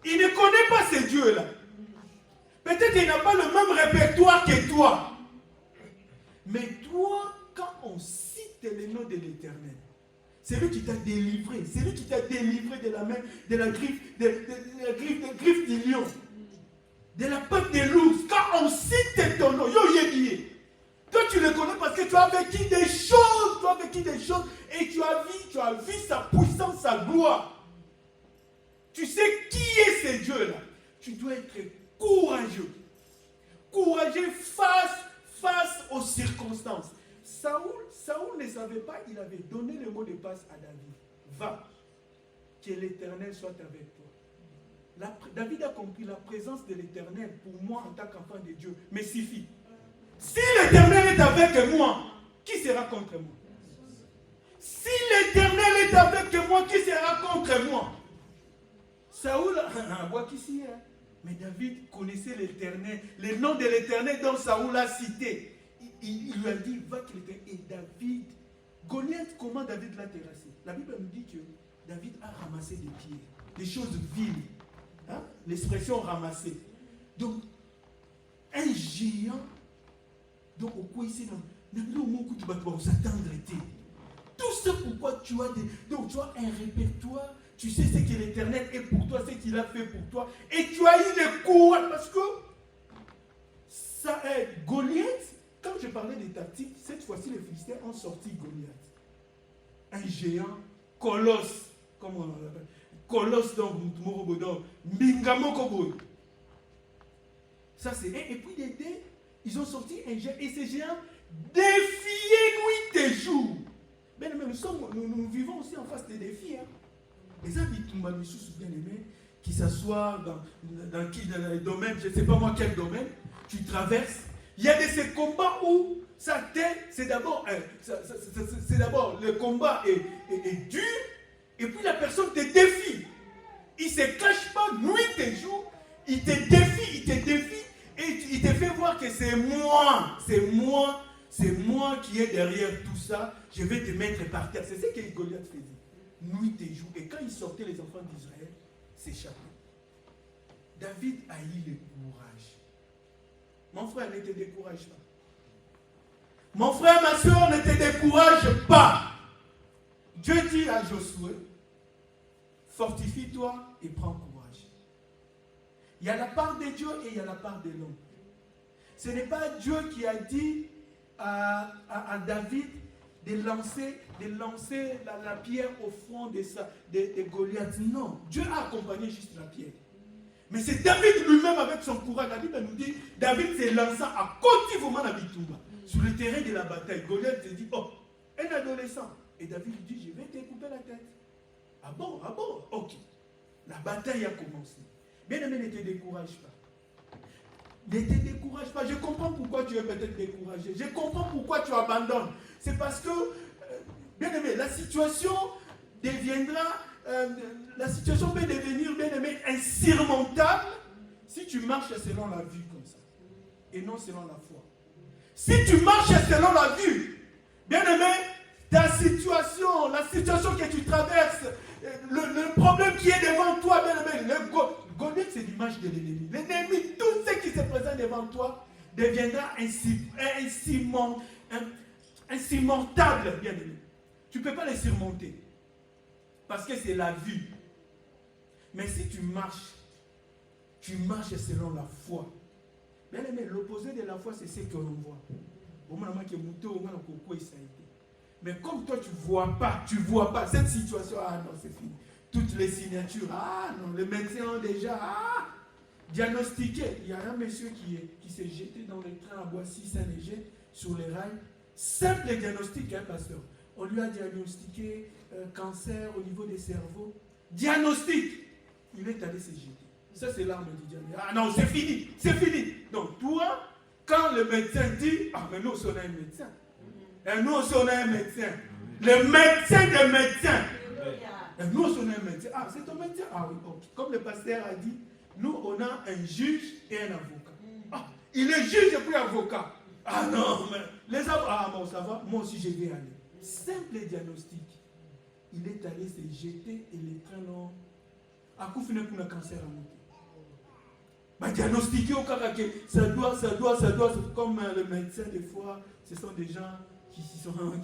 Il ne connaît pas ces dieux-là. Peut-être qu'il n'a pas le même répertoire que toi. Mais toi, quand on cite le nom de l'Éternel, c'est lui qui t'a délivré. C'est lui qui t'a délivré de la main, de la griffe, de la griffe du lion, de la patte de l'ours. Quand on cite ton nom, tu as vécu des choses, et tu as vu sa puissance, sa gloire. Tu sais qui est ce Dieu-là. Tu dois être courageux. Courageux face aux circonstances. Saoul ne savait pas, il avait donné le mot de passe à David. Va, que l'Éternel soit avec toi. David a compris la présence de l'Éternel pour moi en tant qu'enfant de Dieu me suffit. Si l'Éternel est avec moi, qui sera contre moi? Si l'Éternel est avec moi, qui sera contre moi? Saoul, voit qu'ici, mais David connaissait l'Éternel, le nom de l'Éternel dont Saoul a cité. Il lui a dit, va qu'il était. Et David, Goliath, comment David l'a terrassé? La Bible nous dit que David a ramassé des pierres, des choses viles. Hein? L'expression ramasser. Donc, un géant, donc au quoi ici, tout ça pourquoi tu as donc tu as un répertoire, tu sais ce que l'Éternel est pour toi, ce qu'il a fait pour toi, et tu as eu le courage, parce que ça est Goliath. Quand je parlais des tactiques, cette fois-ci les Philistins ont sorti Goliath. Un géant, colosse, comme on l'appelle. Colosse donc, Mbingamokoboy. Ça c'est un. Et puis ils ont sorti un géant. Et ces géants défiaient nuit et jour. Mais nous vivons aussi en face des défis. Hein. Les habitants bien aimés, qui s'assoient dans les domaines, je ne sais pas moi quel domaine, tu traverses. Il y a de ces combats où c'est d'abord le combat est dur, et puis la personne te défie. Il ne se cache pas nuit et jour, il te défie, et il te fait voir que c'est moi qui est derrière tout ça, je vais te mettre par terre. C'est ce que Goliath faisait, nuit et jour. Et quand il sortait, les enfants d'Israël s'échappaient. David a eu le courage. Mon frère, ne te décourage pas. Mon frère, ma soeur, ne te décourage pas. Dieu dit à Josué, fortifie-toi et prends courage. Il y a la part de Dieu et il y a la part de l'homme. Ce n'est pas Dieu qui a dit à David de lancer la pierre au front de Goliath. Non, Dieu a accompagné juste la pierre. Mais c'est David lui-même avec son courage. La Bible nous dit, David s'est lancé à continuellement à Bitumba. Sur le terrain de la bataille, Goliath se dit, oh, un adolescent. Et David lui dit, je vais te couper la tête. Ah bon, ok. La bataille a commencé. Bien-aimé, ne te décourage pas. Ne te décourage pas. Je comprends pourquoi tu es peut-être découragé. Je comprends pourquoi tu abandonnes. C'est parce que, bien-aimé, la situation peut devenir, bien-aimé, insurmontable si tu marches selon la vue comme ça. Et non selon la foi. Si tu marches selon la vue, bien-aimé, la situation que tu traverses, le problème qui est devant toi, bien-aimé, Goliath, c'est l'image de l'ennemi. L'ennemi, tout ce qui se présente devant toi, deviendra insurmontable, bien-aimé. Tu ne peux pas les surmonter. Parce que c'est la vue. Mais si tu marches selon la foi. Bien-aimé, l'opposé de la foi, c'est ce que l'on voit. Mais comme toi, tu ne vois pas cette situation, ah non, c'est fini. Toutes les signatures, ah non, les médecins ont déjà diagnostiqué. Il y a un monsieur qui s'est jeté dans le train à Boissy, Saint-Léger, sur les rails. Simple diagnostic, hein, pasteur. On lui a diagnostiqué cancer au niveau des cerveaux. Diagnostic. Il est allé se jeter. Ça, c'est l'arme du diable. Ah non, c'est fini. Donc, toi, quand le médecin dit, ah, mais nous, on a un médecin. Et nous, on a un médecin. Le médecin des médecins. Et nous, on a un médecin. Ah, c'est ton médecin. Ah oui, ok. Comme le pasteur a dit, nous, on a un juge et un avocat. Ah, il est juge et puis avocat. Ah non, mais les avocats, ah bon, ça va, moi aussi, je vais aller. Simple diagnostic. Il est allé se jeter et les trains l'ont. À coup fini pour le cancer à monter. Mais diagnostiquer au cas que ça doit, comme le médecin, des fois, ce sont des gens qui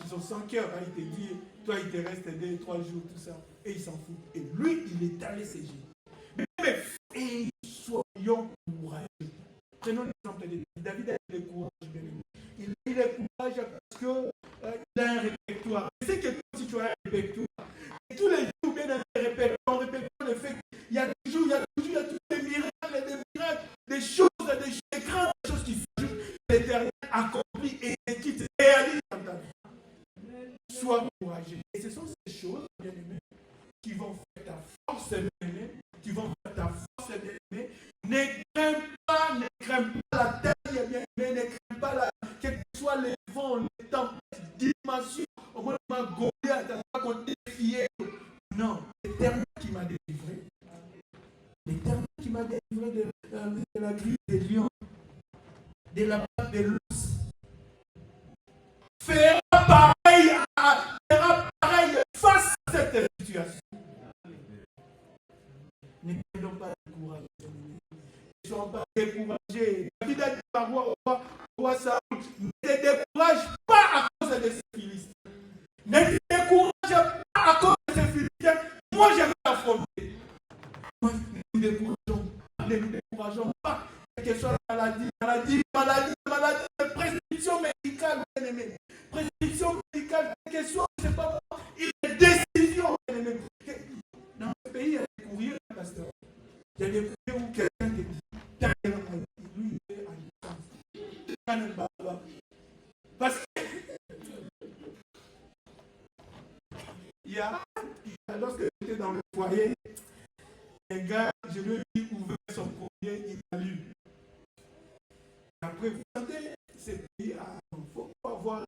sont sans cœur. Hein, il te dit, toi, il te reste 2-3 jours, tout ça. Et il s'en fout. Et lui, il est allé se jeter. Mais soyons courageux. Prenons l'exemple de David. David a eu le courage. Il a eu le courage parce que va délivrer de la grille des lions, de la patte de l'ours. Fera pareil face à cette situation. Ne perdons pas le courage. Ne soyons pas découragés. David a dit par au roi Saül, ne te décourage pas à cause de ces Philistins. Ne te décourage pas à cause de ces Philistins. Moi, je vais l'affronter. Moi, ne nous décourageons pas. Quelle que soit la maladie, prescription médicale, bien aimé. Prescription médicale, quelle que soit, je ne sais pas moi, il y a des décisions, bien aimé. Dans ce pays, il y a des courriers, pasteur. Il y a des courriers où quelqu'un te dit, lui, il est à distance. Parce que, lorsque j'étais dans le foyer, un gars, je lui ai dit ouvrir son courrier, il a lu. Après, vous sentez, c'est pays, il faut avoir,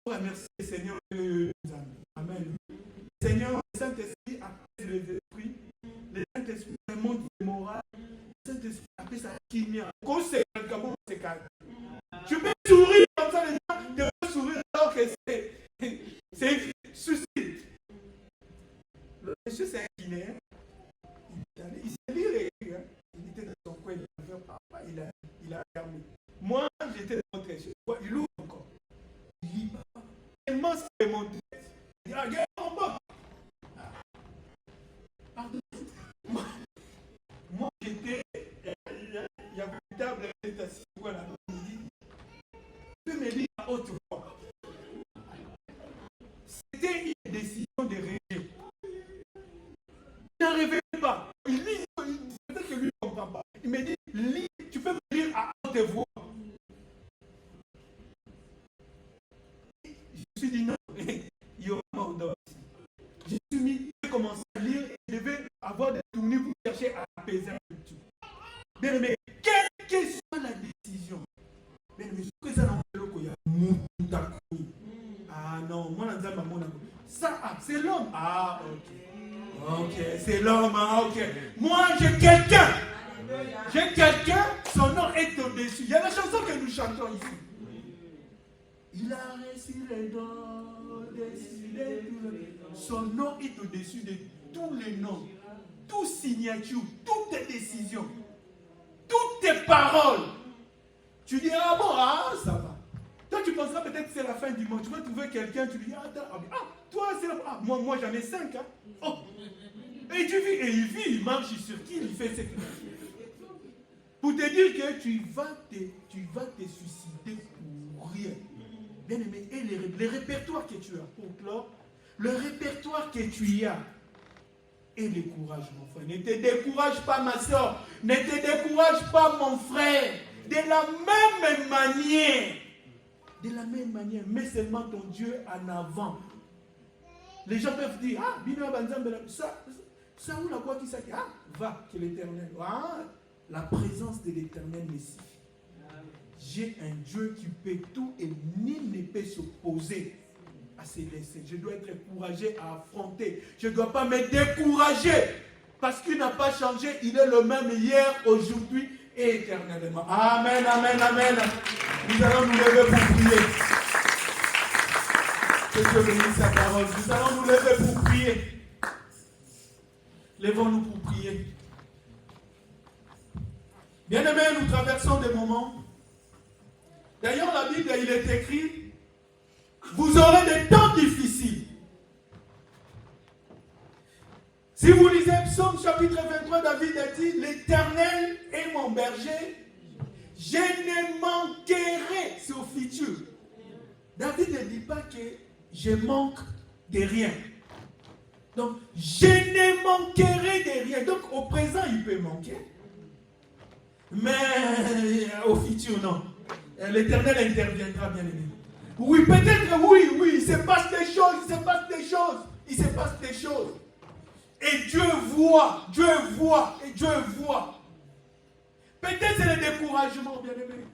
pour remercier le Seigneur que nous amis. Amen. Seigneur, le Saint-Esprit apaise les esprits, le Saint-Esprit remonte les morales, le Saint-Esprit appelle ça kimia. Quand c'est comment c'est calme. Tu peux sourire comme ça, les gens te sourire alors que c'est suicide. Le monsieur, c'est un Guinéen. Il s'est lire, il était dans son coin, il a fermé. Moi, j'étais dans mon chez moi, il ouvre encore. Il lit pas. Tellement c'est mon tête. Il dit, regarde en bas. Pardon. Moi j'étais, il y avait une table, elle était assise, voilà, il me dit, tu peux me lire à haute voix. C'était une décision de régler. Il n'arrivait pas. Il lit, peut-être que lui ne comprend pas. Il me dit, lis, tu peux me lire à haute voix. Je me suis dit non, il y aura mort d'homme. Je suis mis, j'ai commencé à lire et je devais avoir des tournées pour chercher à apaiser un peu tout. Bien aimé, quelle que soit la décision, bien aimé, ce que ça n'a pas le coup, il y a Moutakoui. Ah non, moi, je ça, c'est l'homme. Ah, ok. Ok, c'est l'homme, ah, ok. Moi, j'ai quelqu'un. Son nom est au-dessus. Il y a la chanson que nous chantons ici. Il a reçu les dons, décidé tous les dons. Son nom est au-dessus de tous les noms, toutes signatures, toutes tes décisions, toutes tes paroles. Tu dis, ah bon, ah, ça va. Toi, tu penseras peut-être que c'est la fin du monde. Tu vas trouver quelqu'un, tu lui dis, toi, c'est la fin. Moi, j'en ai 5. Hein. Oh. Et tu vis, et il vit, il marche sur qui, il fait ce qu'il fait. Pour te dire que tu vas te suicider pour rien. Bien aimé, et les répertoires que tu as, pour clore, le répertoire que tu as, et le courage, mon frère. Ne te décourage pas, ma soeur. Ne te décourage pas, mon frère. De la même manière, mets seulement ton Dieu en avant. Les gens peuvent dire, ça où la quoi qui s'acquiert? Va, que l'Éternel. La présence de l'Éternel me suffit. J'ai un Dieu qui peut tout et nul ne peut s'opposer à ses desseins. Je dois être encouragé à affronter. Je ne dois pas me décourager parce qu'il n'a pas changé. Il est le même hier, aujourd'hui et éternellement. Amen, amen, amen. Nous allons nous lever pour prier. Que Dieu bénisse sa parole. Nous allons nous lever pour prier. Levons-nous pour prier. Bien-aimés, nous traversons des moments. D'ailleurs, la Bible, il est écrit, vous aurez des temps difficiles. Si vous lisez Psaume chapitre 23, David a dit, l'Éternel est mon berger, je ne manquerai, c'est au futur. David ne dit pas que je manque de rien. Donc, je ne manquerai de rien. Donc, au présent, il peut manquer. Mais au futur, non. L'Éternel interviendra, bien aimé. Oui, peut-être, oui, il se passe des choses. Et Dieu voit. Peut-être c'est le découragement, bien aimé.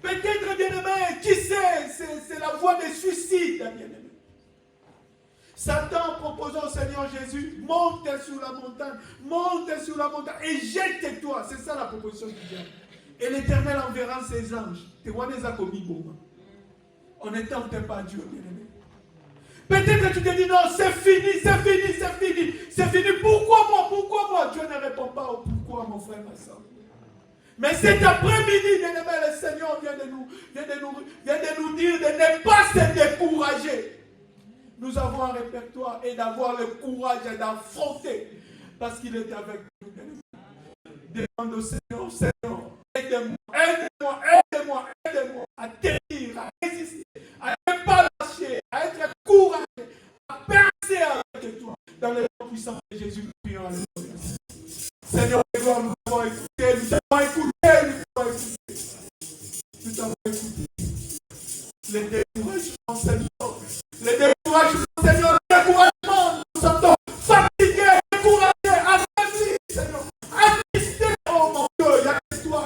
Peut-être, bien aimé, qui sait, c'est la voie de suicide, bien aimé. Satan proposant au Seigneur Jésus, monte sur la montagne et jette-toi. C'est ça la proposition du diable. Et l'Éternel enverra ses anges. On ne tente pas Dieu, bien-aimé. Peut-être que tu te dis non, c'est fini. Pourquoi moi? Dieu ne répond pas au pourquoi, mon frère, ma soeur. Mais cet après-midi, bien-aimé, le Seigneur vient de nous dire de ne pas se décourager. Nous avons un répertoire et d'avoir le courage d'affronter parce qu'il est avec nous. Demande au Seigneur, aide-moi à tenir, à résister, à ne pas lâcher, à être courageux, à percer avec toi. Dans le nom puissant de Jésus, nous prions. Seigneur, nous avons écouté, nous avons écouté. Les découragements, Seigneur, nous sommes fatigués, découragés, affaiblis, Seigneur, attristés, oh mon Dieu, il y a que toi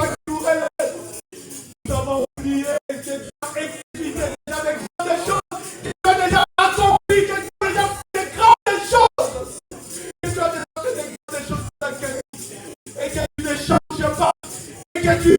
qui nous relève, nous avons oublié, que tu as expliqué déjà des grandes choses, que tu as déjà accompli, que tu as déjà fait des grandes choses, que tu as déjà fait des grandes choses dans laquelle, et que tu ne changes pas, et que tu